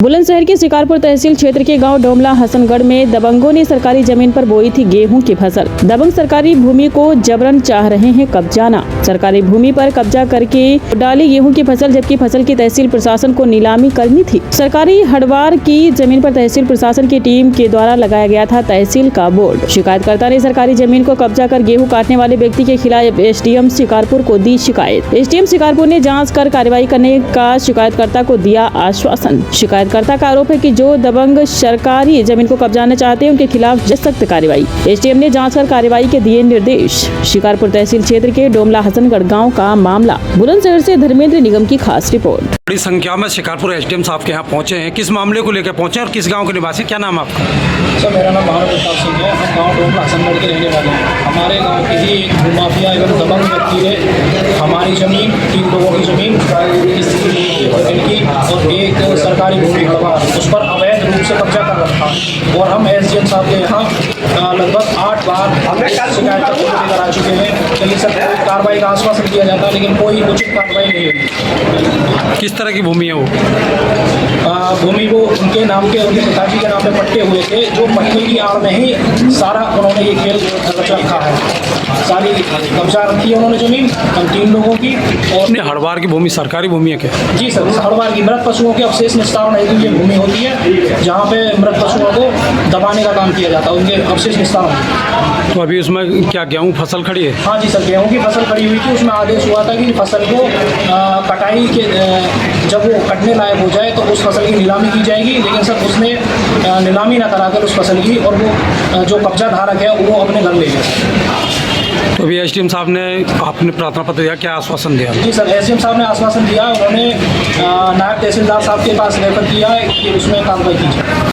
बुलंदशहर के शिकारपुर तहसील क्षेत्र के गांव डोमला हसनगढ़ में दबंगों ने सरकारी जमीन पर बोई थी गेहूं की फसल। दबंग सरकारी भूमि को जबरन चाह रहे हैं कब्जाना। सरकारी भूमि पर कब्जा करके डाली गेहूं की फसल, जबकि फसल की तहसील प्रशासन को नीलामी करनी थी। सरकारी हड़वार की जमीन पर तहसील प्रशासन की टीम के द्वारा लगाया गया था तहसील का बोर्ड। शिकायतकर्ता ने सरकारी जमीन को कब्जा कर गेहूं काटने वाले व्यक्ति के खिलाफ एसडीएम शिकारपुर को दी शिकायत। एसडीएम शिकारपुर ने जाँच कर कार्रवाई करने का शिकायतकर्ता को दिया आश्वासन। शिकायतकर्ता का आरोप है कि जो दबंग सरकारी जमीन को कब्जाना चाहते हैं उनके खिलाफ सख्त कार्रवाई। एसडीएम ने जांच कर कार्रवाई के दिए निर्देश। शिकारपुर तहसील क्षेत्र के डोमला हसनगढ़ गांव का मामला। बुलंदशहर से धर्मेंद्र निगम की खास रिपोर्ट। बड़ी संख्या में शिकारपुर एसडीएम साहब के यहाँ पहुँचे हैं। किस मामले को लेकर पहुँचे और किस गाँव के निवासी, क्या नाम आपका? सर, मेरा नाम भारत प्रताप सिंह है। हम गाँव डोमला हसनगढ़ के रहने वाले हैं। हमारे गाँव के ही एक भूमाफिया एवं दबंग व्यक्ति ने हमारी जमीन, 3 लोगों की जमीन की और एक सरकारी भूमि उस पर अवैध रूप से कब्जा कर रखा और हम एसडीएम साहब के यहाँ लगभग 8 बार शिकायत लेकर आ चुके हैं। कहीं सब कार्रवाई का आश्वासन दिया जाता है लेकिन कोई उचित कार्रवाई नहीं हुई। किस तरह की भूमि है वो? भूमि वो उनके नाम के, उनके पिताजी के नाम पे पट्टे हुए थे, जो पट्टे की आड़ में ही सारा उन्होंने ये खेल रच रखा है। सारी कब्जा रखी है उन्होंने जमीन हम 3 लोगों की। और हड़वार की भूमि सरकारी भूमि है क्या? जी सर, हड़वार की मृत पशुओं के अवशेष निस्तारण हेतु ये भूमि होती है जहाँ पे मृत पशुओं को दबाने का काम किया जाता है, उनके अवशेष निस्तारण। तो अभी उसमें क्या गेहूँ फसल खड़ी है? हाँ जी सर, गेहूँ की फसल खड़ी हुई थी। उसमें आदेश हुआ था कि फसल को कटाई के जब वो कटने लायक हो जाए तो उस फसल की नीलामी की जाएगी, लेकिन सर उसने नीलामी ना कराकर उस फसल की और वो जो कब्जा धारक है वो अपने घर ले गया। तो अभी एसडीएम साहब ने आपने प्रार्थना पत्र दिया, क्या आश्वासन दिया? जी सर, एसडीएम साहब ने आश्वासन दिया। उन्होंने नायब तहसीलदार साहब के पास रेफर किया है कि उसमें कार्रवाई की जाए।